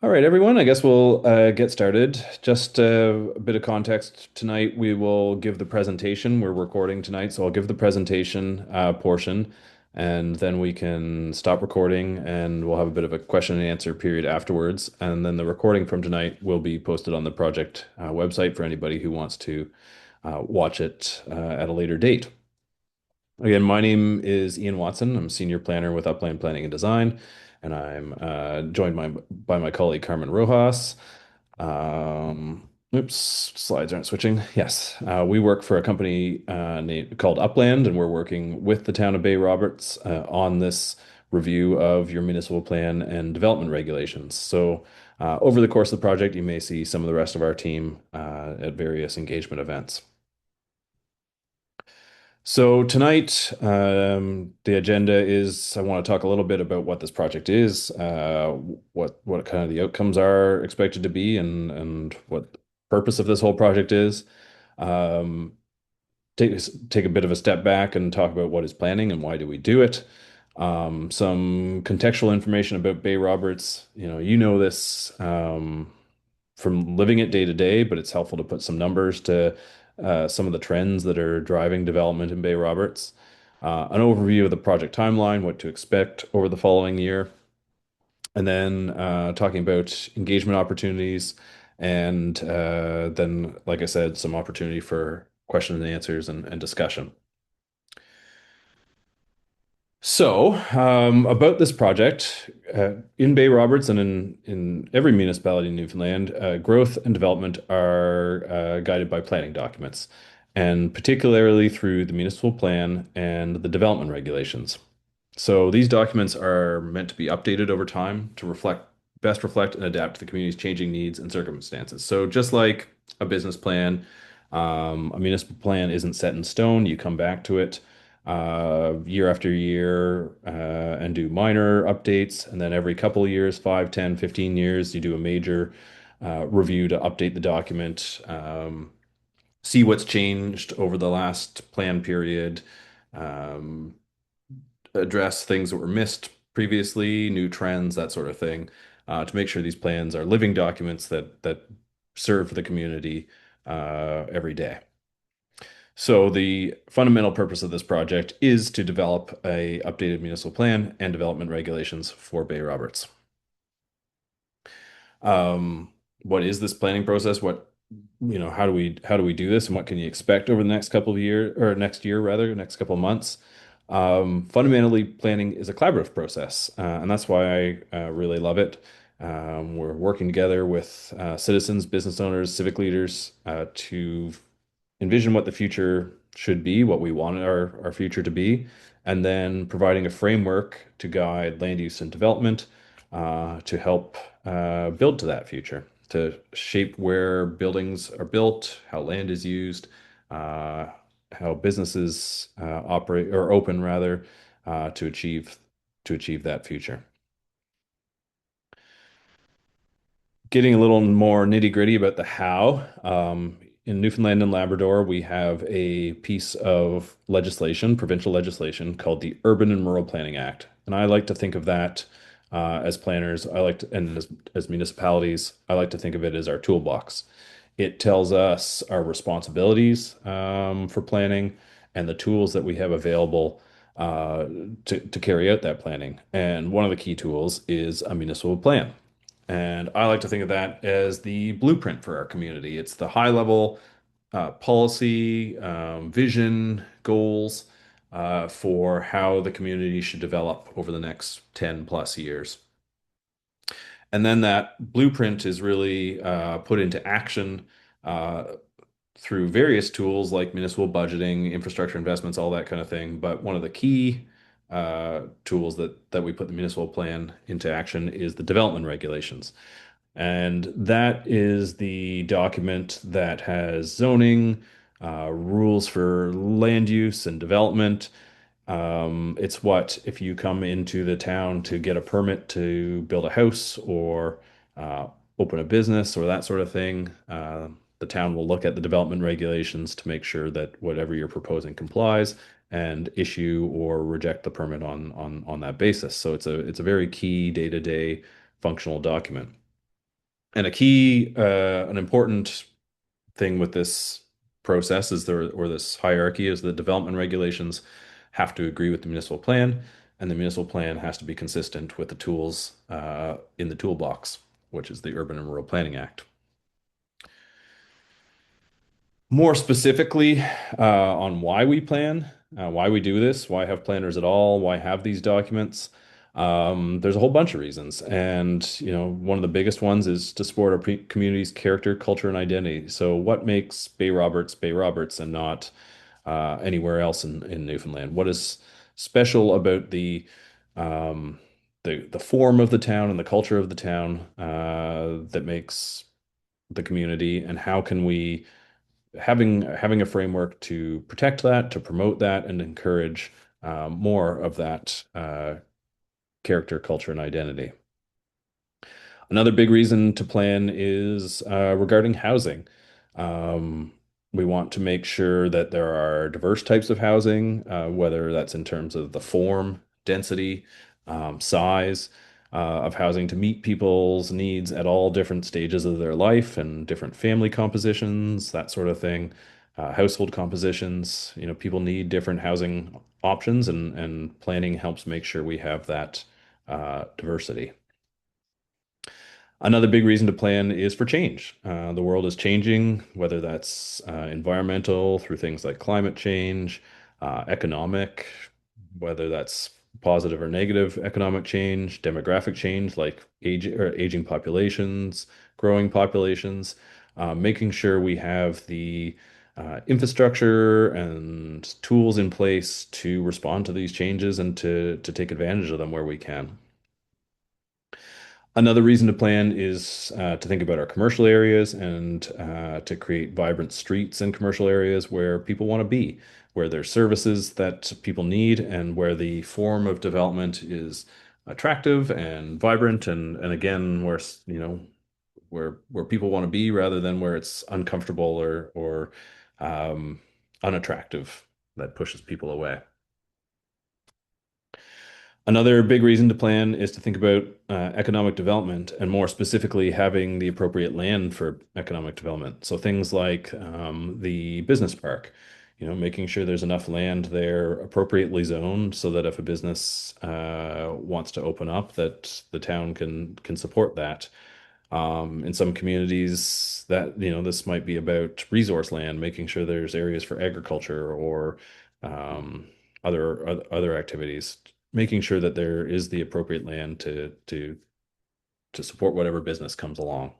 All right, everyone. I guess we'll get started. Just a bit of context tonight. We will give the presentation. We're recording tonight, so I'll give the presentation portion, and then we can stop recording, and we'll have a bit of a question and answer period afterwards. And then the recording from tonight will be posted on the project website for anybody who wants to watch it at a later date. Again, my name is Ian Watson. I'm senior planner with Upland Planning and Design, and I'm joined by my colleague Carmen Rojas. Oops, slides aren't switching. Yes, we work for a company called Upland, and we're working with the town of Bay Roberts on this review of your municipal plan and development regulations. So, over the course of the project, you may see some of the rest of our team at various engagement events. So tonight, the agenda is I want to talk a little bit about what this project is, what kind of the outcomes are expected to be, and what the purpose of this whole project is. Um, take a bit of a step back and talk about what is planning and why do we do it. Some contextual information about Bay Roberts. You know this from living it day to day, but it's helpful to put some numbers to some of the trends that are driving development in Bay Roberts. An overview of the project timeline, what to expect over the following year, and then talking about engagement opportunities, and then, like I said, some opportunity for question and answers and discussion. So, about this project, in Bay Roberts and in every municipality in Newfoundland, growth and development are guided by planning documents, and particularly through the municipal plan and the development regulations. So these documents are meant to be updated over time to best reflect and adapt to the community's changing needs and circumstances. So just like a business plan, a municipal plan isn't set in stone. You come back to it year after year and do minor updates. And then every couple of years, 5, 10, 15 years, you do a major review to update the document, see what's changed over the last plan period, um, address things that were missed previously, new trends, that sort of thing, to make sure these plans are living documents that serve the community every day. So the fundamental purpose of this project is to develop a updated municipal plan and development regulations for Bay Roberts. Um, what is this planning process? How do we do this, and what can you expect over the next couple of years, or next year rather, next couple of months? Fundamentally, planning is a collaborative process, and that's why I really love it. We're working together with citizens, business owners, civic leaders to envision what the future should be, what we want our future to be, and then providing a framework to guide land use and development to help build to that future, to shape where buildings are built, how land is used, uh, how businesses operate or open rather to achieve that future. Getting a little more nitty-gritty about the how. In Newfoundland and Labrador, we have a piece of legislation, provincial legislation, called the Urban and Rural Planning Act. And I like to think of that as planners, and as municipalities, I like to think of it as our toolbox. It tells us our responsibilities for planning and the tools that we have available uh, to carry out that planning. And one of the key tools is a municipal plan. And I like to think of that as the blueprint for our community. It's the high level policy, vision, goals for how the community should develop over the next 10 plus years. And then that blueprint is really put into action uh, through various tools like municipal budgeting, infrastructure investments, all that kind of thing. But one of the key tools that we put the municipal plan into action is the development regulations. And that is the document that has zoning, rules for land use and development. It's what if you come into the town to get a permit to build a house or uh, open a business or that sort of thing, the town will look at the development regulations to make sure that whatever you're proposing complies and issue or reject the permit on that basis. So it's a very key day-to-day functional document. And an important thing with this process is or this hierarchy is the development regulations have to agree with the municipal plan, and the municipal plan has to be consistent with the tools in the toolbox, which is the Urban and Rural Planning Act. More specifically, on why we plan, why we do this, why have planners at all, why have these documents. There's a whole bunch of reasons, and one of the biggest ones is to support our community's character, culture, and identity. So, what makes Bay Roberts, and not anywhere else in Newfoundland? What is special about um, the form of the town and the culture of the town that makes the community, and how can we having a framework to protect that, to promote that, and encourage more of that character, culture, and identity. Another big reason to plan is regarding housing. Um, we want to make sure that there are diverse types of housing, whether that's in terms of the form, density, size of housing to meet people's needs at all different stages of their life and different family compositions, that sort of thing. Household compositions, people need different housing options, and planning helps make sure we have that diversity. Another big reason to plan is for change. The world is changing, whether that's environmental through things like climate change, economic, whether that's positive or negative economic change, demographic change like aging populations, growing populations, making sure we have the infrastructure and tools in place to respond to these changes and to take advantage of them where we can. Another reason to plan is to think about our commercial areas and to create vibrant streets and commercial areas where people want to be, where there's services that people need, and where the form of development is attractive and vibrant, and again, where people want to be rather than where it's uncomfortable or um, unattractive that pushes people away. Another big reason to plan is to think about economic development and more specifically having the appropriate land for economic development. So things like the business park, making sure there's enough land there appropriately zoned so that if a business wants to open up, that the town can support that. In some communities that, this might be about resource land, making sure there's areas for agriculture or um, other activities, making sure that there is the appropriate land to support whatever business comes along.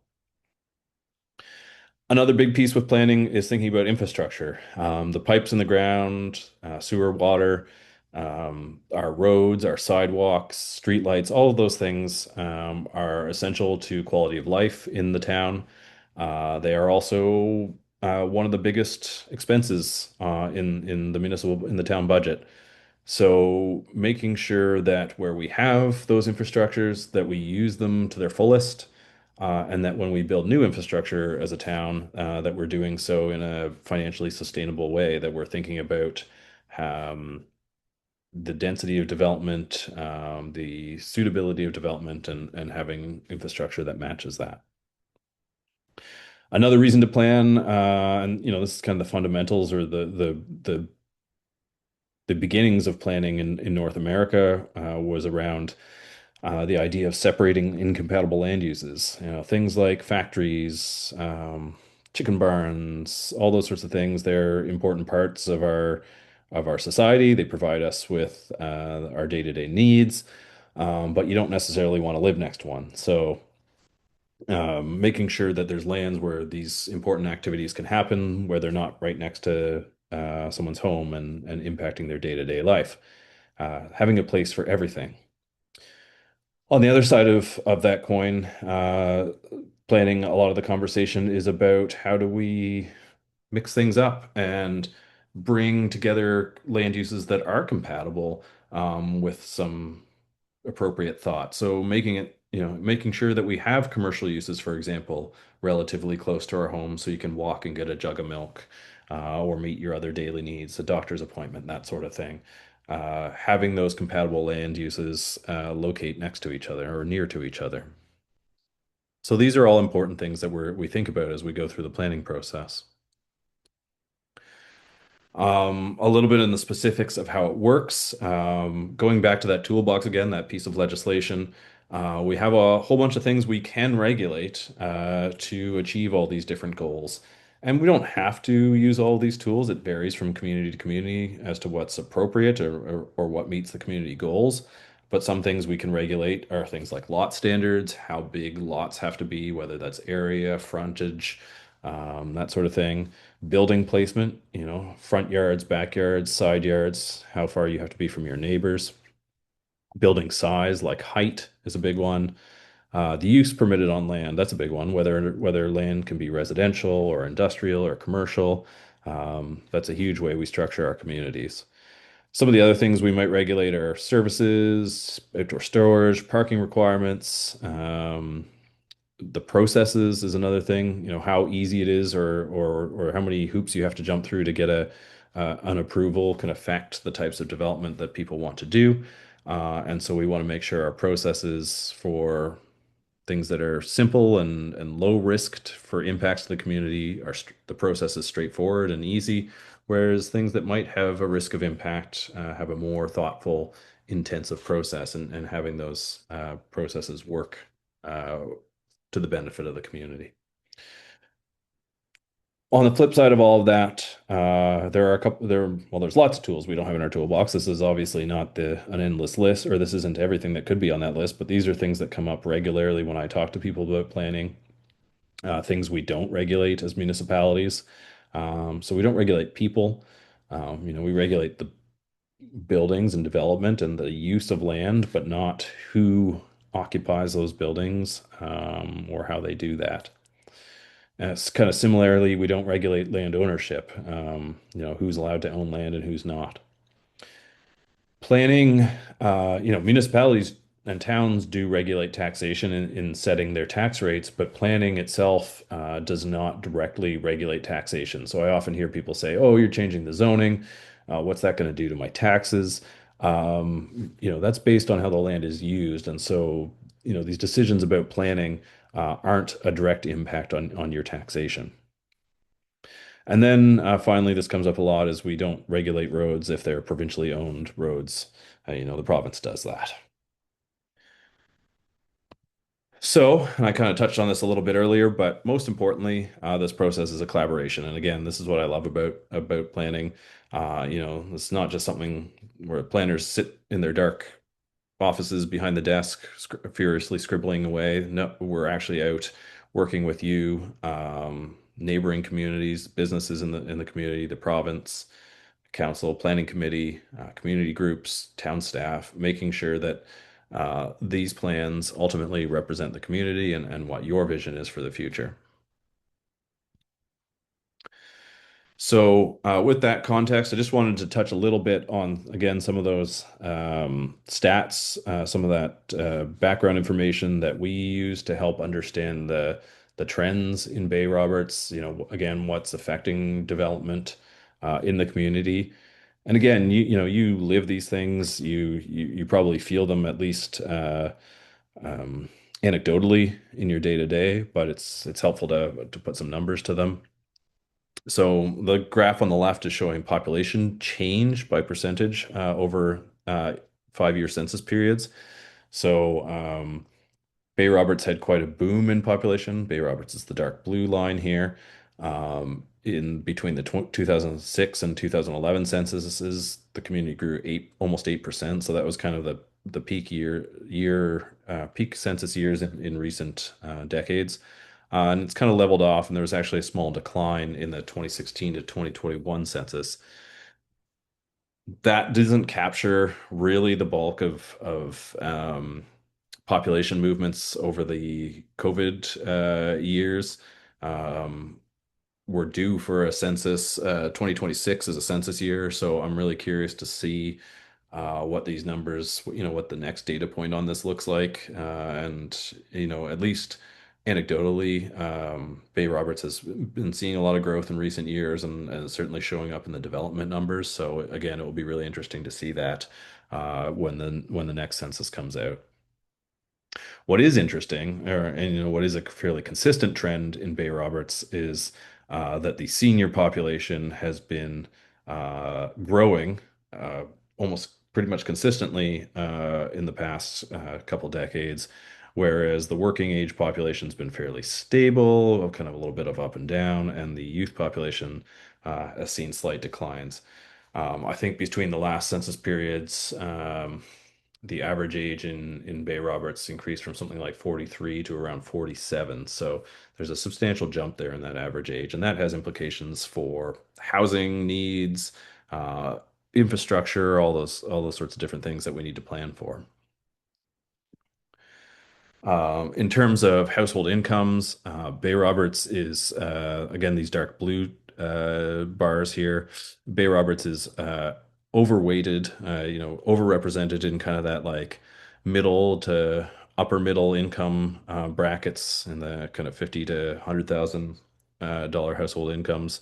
Another big piece with planning is thinking about infrastructure, the pipes in the ground, sewer water, our roads, our sidewalks, streetlights, all of those things are essential to quality of life in the town. They are also one of the biggest expenses in the town budget. So making sure that where we have those infrastructures, that we use them to their fullest, and that when we build new infrastructure as a town, that we're doing so in a financially sustainable way, that we're thinking about um, the density of development, the suitability of development, and having infrastructure that matches that. Another reason to plan, and this is kind of the fundamentals or the beginnings of planning in North America was around the idea of separating incompatible land uses. Things like factories, chicken barns, all those sorts of things. They're important parts of our society. They provide us with our day-to-day needs, but you don't necessarily want to live next to one. So making sure that there's lands where these important activities can happen, where they're not right next to someone's home and impacting their day-to-day life. Having a place for everything. On the other side of that coin, planning a lot of the conversation is about how do we mix things up and bring together land uses that are compatible with some appropriate thought. So making sure that we have commercial uses, for example, relatively close to our home, so you can walk and get a jug of milk, or meet your other daily needs, a doctor's appointment, that sort of thing. Having those compatible land uses locate next to each other or near to each other. So these are all important things that we think about as we go through the planning process. A little bit in the specifics of how it works. Going back to that toolbox again, that piece of legislation, we have a whole bunch of things we can regulate to achieve all these different goals. And we don't have to use all these tools. It varies from community to community as to what's appropriate or what meets the community goals. But some things we can regulate are things like lot standards, how big lots have to be, whether that's area, frontage, that sort of thing. Building placement, front yards, backyards, side yards, how far you have to be from your neighbors. Building size, like height, is a big one. The use permitted on land, that's a big one, whether land can be residential or industrial or commercial. That's a huge way we structure our communities. Some of the other things we might regulate are services, outdoor storage, parking requirements, the processes is another thing, how easy it is or how many hoops you have to jump through to get an approval can affect the types of development that people want to do. And so we want to make sure our processes for things that are simple and low risk for impacts to the community the process is straightforward and easy, whereas things that might have a risk of impact have a more thoughtful, intensive process and having those processes work uh, to the benefit of the community. On the flip side of all of that, there are a couple well, there's lots of tools we don't have in our toolbox. This is obviously not an endless list, or this isn't everything that could be on that list, but these are things that come up regularly when I talk to people about planning, things we don't regulate as municipalities. So we don't regulate people. We regulate the buildings and development and the use of land, but not who occupies those buildings, or how they do that. It's kind of similarly, we don't regulate land ownership, who's allowed to own land and who's not. Planning, municipalities and towns do regulate taxation in setting their tax rates, but planning itself does not directly regulate taxation. So I often hear people say, "Oh, you're changing the zoning. What's that going to do to my taxes?" That's based on how the land is used, and so these decisions about planning aren't a direct impact on your taxation. And then finally, this comes up a lot is we don't regulate roads if they're provincially owned roads. The province does that. So, and I kind of touched on this a little bit earlier, but most importantly, this process is a collaboration. And again, this is what I love about planning. It's not just something where planners sit in their dark offices behind the desk, furiously scribbling away. No, we're actually out working with you, neighboring communities, businesses in the community, the province, council, planning committee, community groups, town staff, making sure that these plans ultimately represent the community and what your vision is for the future. So, with that context, I just wanted to touch a little bit on, again, some of those stats, some of that background information that we use to help understand the trends in Bay Roberts. Again, what's affecting development in the community. And again, you live these things. You probably feel them at least um, anecdotally in your day to day, but it's helpful to put some numbers to them. So the graph on the left is showing population change by percentage over 5-year census periods. So Bay Roberts had quite a boom in population. Bay Roberts is the dark blue line here. In between the 2006 and 2011 censuses, the community grew almost 8%. So that was kind of the peak census years in recent decades. And it's kind of leveled off, and there was actually a small decline in the 2016 to 2021 census. That doesn't capture really the bulk of population movements over the COVID years. Um, we're due for a census. 2026 is a census year, so I'm really curious to see what these numbers, what the next data point on this looks like. And, at least anecdotally, Bay Roberts has been seeing a lot of growth in recent years and certainly showing up in the development numbers. So again, it will be really interesting to see that when the next census comes out. What is interesting, and what is a fairly consistent trend in Bay Roberts is that the senior population has been growing uh, almost pretty much consistently in the past couple decades, whereas the working age population's been fairly stable, kind of a little bit of up and down, and the youth population has seen slight declines. I think between the last census periods, the average age in Bay Roberts increased from something like 43 to around 47. So there's a substantial jump there in that average age, and that has implications for housing needs, uh, infrastructure, all those sorts of different things that we need to plan for. In terms of household incomes, Bay Roberts is again these dark blue bars here. Bay Roberts is overweighted, overrepresented in kind of that like middle to upper middle income brackets in the kind of 50 to $100,000 household incomes,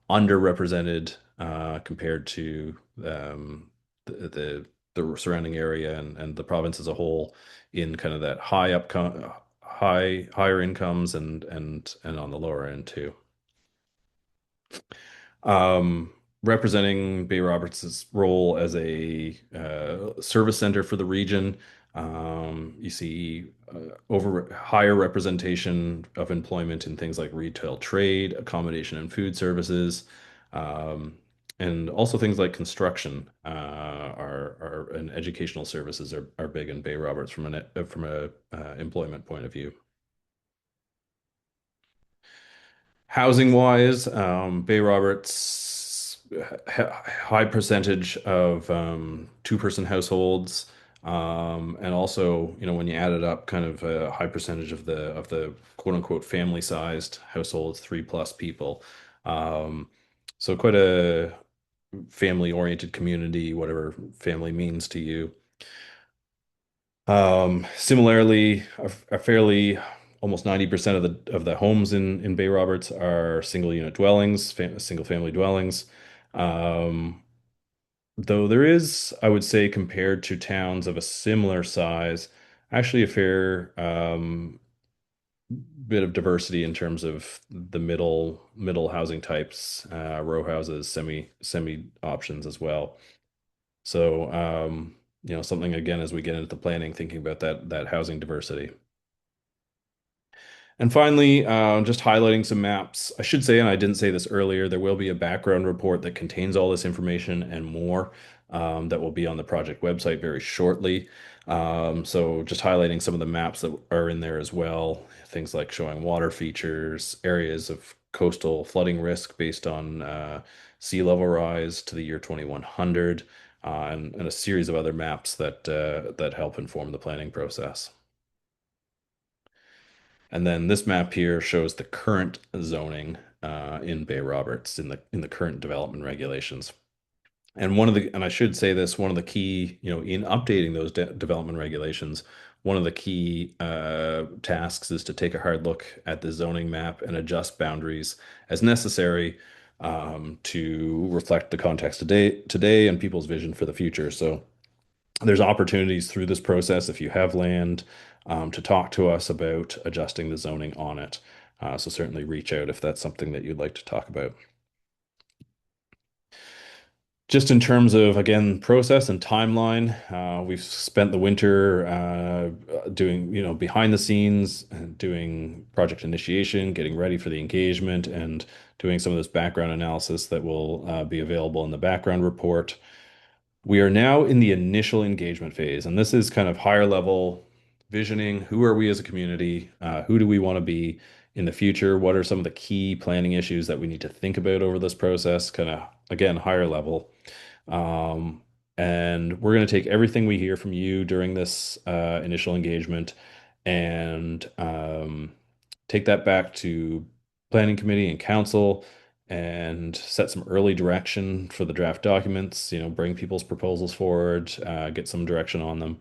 underrepresented compared to the surrounding area and the province as a whole in kind of that higher incomes and on the lower end too. Um, Representing Bay Roberts' role as a service center for the region, you see over higher representation of employment in things like retail trade, accommodation and food services, um, and also things like construction are and educational services are big in Bay Roberts from a employment point of view. Housing wise, Bay Roberts high percentage of two-person households, and also when you add it up, kind of a high percentage of the quote unquote family-sized households, three plus people. Um, so quite a family-oriented community, whatever family means to you. Similarly, a fairly almost 90% of the homes in Bay Roberts are single unit dwellings, single family dwellings. Um, though there is, I would say, compared to towns of a similar size, actually a fair bit of diversity in terms of the middle housing types, row houses, semi options as well. So, something again as we get into the planning, thinking about that housing diversity. And finally, just highlighting some maps. I should say, and I didn't say this earlier, there will be a background report that contains all this information and more that will be on the project website very shortly. So just highlighting some of the maps that are in there as well. Things like showing water features, areas of coastal flooding risk based on sea level rise to the year 2100, and a series of other maps that help inform the planning process. And then this map here shows the current zoning in Bay Roberts in the current development regulations. And I should say this, one of the key, in updating those development regulations, one of the key tasks is to take a hard look at the zoning map and adjust boundaries as necessary to reflect the context today and people's vision for the future. So there's opportunities through this process if you have land to talk to us about adjusting the zoning on it. So certainly reach out if that's something that you'd like to talk about. Just in terms of, again, process and timeline, we've spent the winter doing, behind the scenes, doing project initiation, getting ready for the engagement, and doing some of this background analysis that will be available in the background report. We are now in the initial engagement phase, and this is kind of higher level visioning. Who are we as a community? Who do we want to be in the future? What are some of the key planning issues that we need to think about over this process? Kind of, again, higher level. Um, and we're going to take everything we hear from you during this initial engagement and take that back to planning committee and council and set some early direction for the draft documents, bring people's proposals forward, get some direction on them.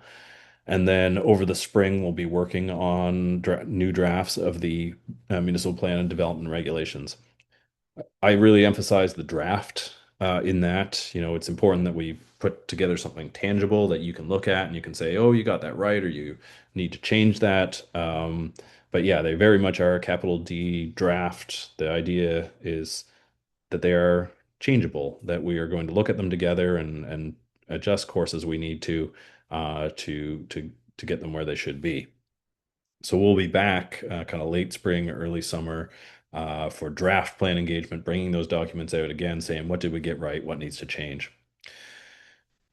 And then over the spring, we'll be working on new drafts of the municipal plan and development regulations. I really emphasize the draft in that, it's important that we put together something tangible that you can look at and you can say, oh, you got that right, or you need to change that. But yeah, they very much are a capital D draft. The idea is that they are changeable, that we are going to look at them together and adjust course as we need to to get them where they should be. So we'll be back kind of late spring, early summer for draft plan engagement, bringing those documents out again, saying what did we get right, what needs to change.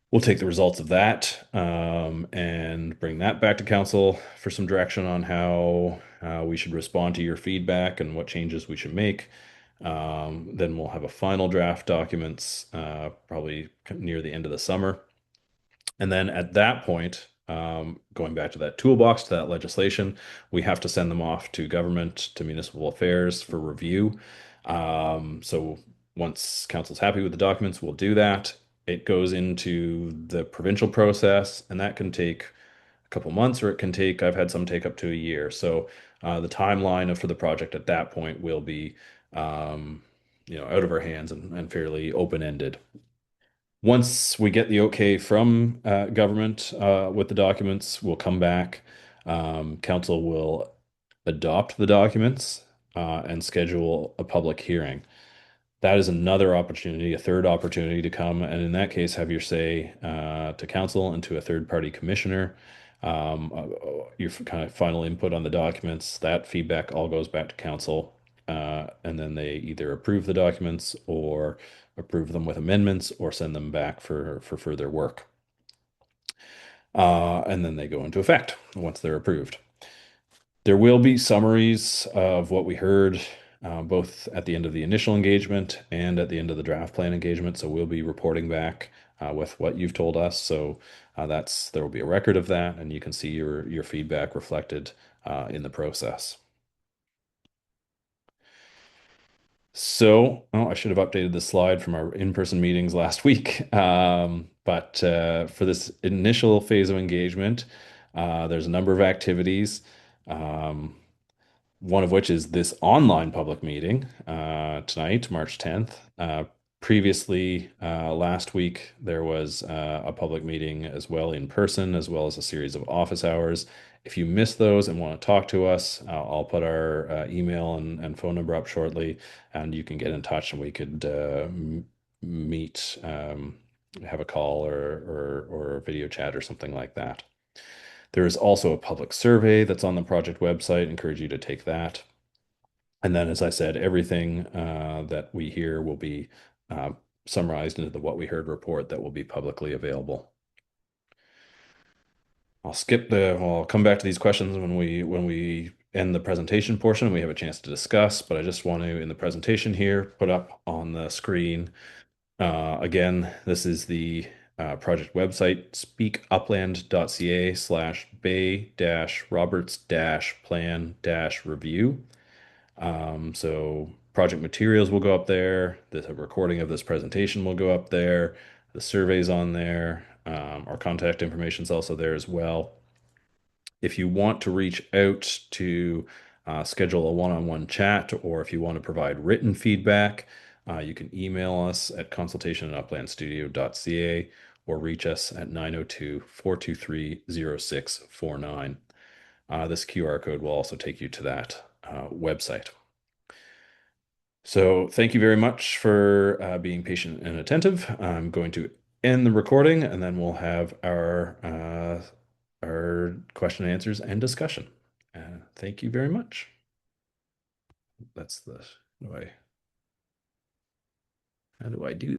We'll take the results of that and bring that back to council for some direction on how we should respond to your feedback and what changes we should make. Then we'll have a final draft documents probably near the end of the summer. And then at that point, going back to that toolbox, to that legislation, we have to send them off to government, to municipal affairs for review. So once council's happy with the documents, we'll do that. It goes into the provincial process, and that can take a couple months, or it can take, I've had some take up to a year. So the timeline for the project at that point will be, um, out of our hands and fairly open-ended. Once we get the okay from government with the documents, we'll come back. Council will adopt the documents and schedule a public hearing. That is another opportunity, a third opportunity to come, and in that case, have your say to council and to a third party commissioner. Your kind of final input on the documents. That feedback all goes back to council, and then they either approve the documents or approve them with amendments or send them back for further work. And then they go into effect once they're approved. There will be summaries of what we heard, both at the end of the initial engagement and at the end of the draft plan engagement. So we'll be reporting back with what you've told us. So there will be a record of that, and you can see your feedback reflected in the process. So, oh, I should have updated the slide from our in-person meetings last week. But for this initial phase of engagement, there's a number of activities. Um, one of which is this online public meeting tonight, March 10th. Previously, last week, there was a public meeting as well in person, as well as a series of office hours. If you missed those and want to talk to us, I'll put our email and phone number up shortly, and you can get in touch and we could meet, have a call or a video chat or something like that. There is also a public survey that's on the project website. Encourage you to take that. And then, as I said, everything that we hear will be uh, summarized into the What We Heard report that will be publicly available. I'll come back to these questions when we end the presentation portion. We have a chance to discuss, but I just want to, in the presentation here, put up on the screen. Again, this is the project website, speakupland.ca/bay-roberts-plan-review. So project materials will go up there. The recording of this presentation will go up there. The survey's on there. Our contact information is also there as well. If you want to reach out to schedule a one-on-one chat, or if you want to provide written feedback, you can email us at consultation@uplandstudio.ca or reach us at 902-423-0649. This QR code will also take you to that website. So thank you very much for being patient and attentive. I'm going to end the recording, and then we'll have our question and answers and discussion. Thank you very much. That's the, how do I do